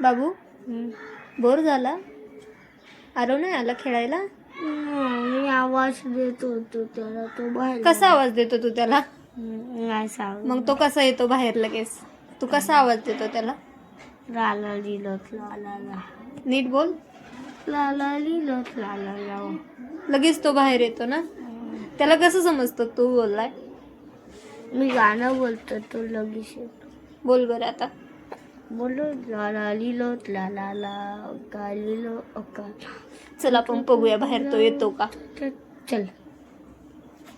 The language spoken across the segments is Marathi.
बाबू बोर झाला? आरव नाही आला खेळायला? मी आवाज देत होतो त्याला, तो बाहेर कसा आवाज देतो तू त्याला? नाही सांग. मग तो कसा येतो बाहेर लगेच? तू कसा आवाज देतो त्याला? लाला लिहिलं लाला नीट बोल. लाला लिहिलं लाला लगेच तो बाहेर येतो ना? त्याला कसं समजतं तू बोललाय? मी गाणं बोलतो तो लगेच येतो. बोल बरं आता. बोलो लाला लिहिलं लाला काय लिहिलं अका. चल आपण बघूया बाहेर तो येतो का? चल.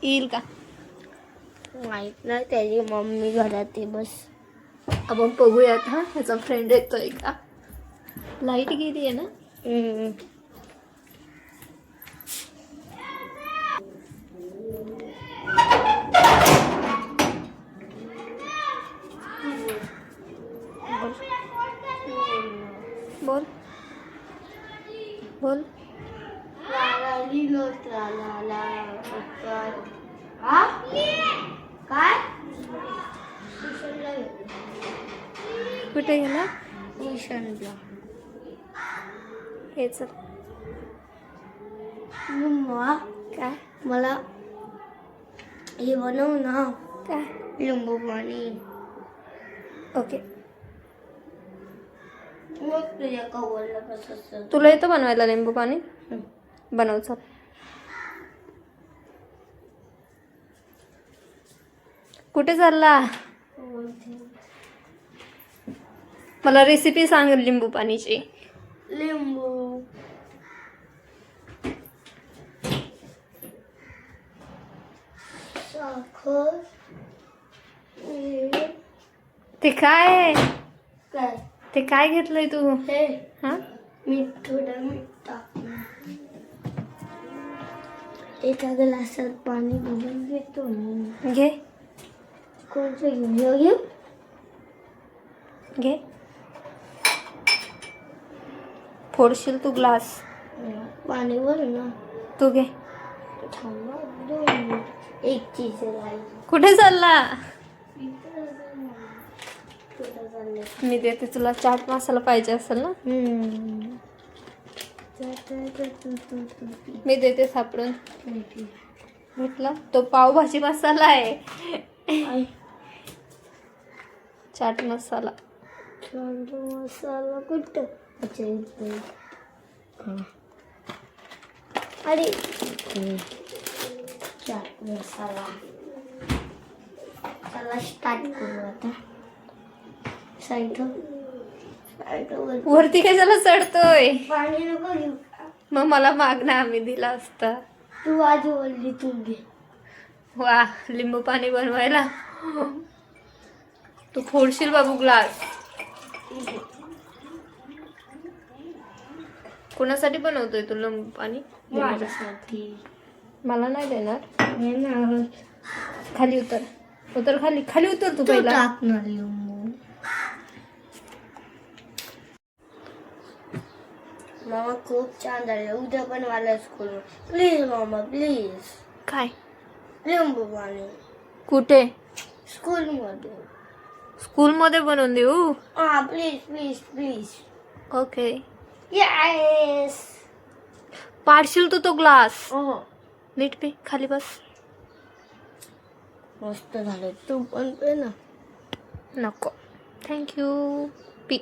येईल का? माहित नाही, त्याची मम्मी घरात आहे. बस आपण बघूयात. हा ह्याचा फ्रेंड येतोय का? लाईट गेली आहे ना? बोल बोल. लाला लिहिलं लाला काय कुठे गेला? ट्युशनला. हे चल. मम्मा काय? मला हे बनव ना, काय? लिंबू पाणी. ओके. मग तुझ्या कवरला कसं तुला येतं बनवायला लिंबू पाणी? बनव चल. कुठे चालला? मला रेसिपी सांग लिंबू पाणीची. लिंबू साखर ते काय? काय ते काय घेतलंय तू? हे हा मीठ, थोडं मीठ टाकून एका ग्लासात पाणी भरून घेतो मी. घे कोणतं घेऊ? घे. फोडशील तू ग्लास. पाणी भर ना. तू घे. थांबा 2 मिनिट. एक चीज आहे. कुठे चालला? कुठं चालले? मी देते तुला. चाट मसाला पाहिजे असेल ना? मी देते सापडून. भेटला तो पावभाजी मसाला आहे. चाट मसाला. चाट मसाला कुठं? अच्छा इथे. अरे चाट मसाला. चला स्टार्ट करू आता. साईड वरती कशाला चढतोय? पाणी नको घेऊ. मग मला माग ना, आम्ही दिला असता. तू आजी बोलली तू घे. वा लिंबू पाणी बनवायला तू फोडशील बाबू ग्लास. कोणासाठी बनवतोय तू लिंबू पाणी? माझ्यासाठी. मला नाही देणार. हे ना खाली उतर. उतर खाली. खाली उतर तू पहिला. टाकणार लिंबू. मामा खूप छान झाले. उद्या पण मला स्कूल. प्लीज मामा प्लीज. काय? लिंबू पाणी कुठे? स्कूलमध्ये. स्कूलमध्ये बनवून देऊ? हा please please please. Okay. Yes. पाडशील तू तो ग्लास. हो नीट पे. खाली बस. मस्त झाले. तू पण पे ना. नको. थँक्यू. पी.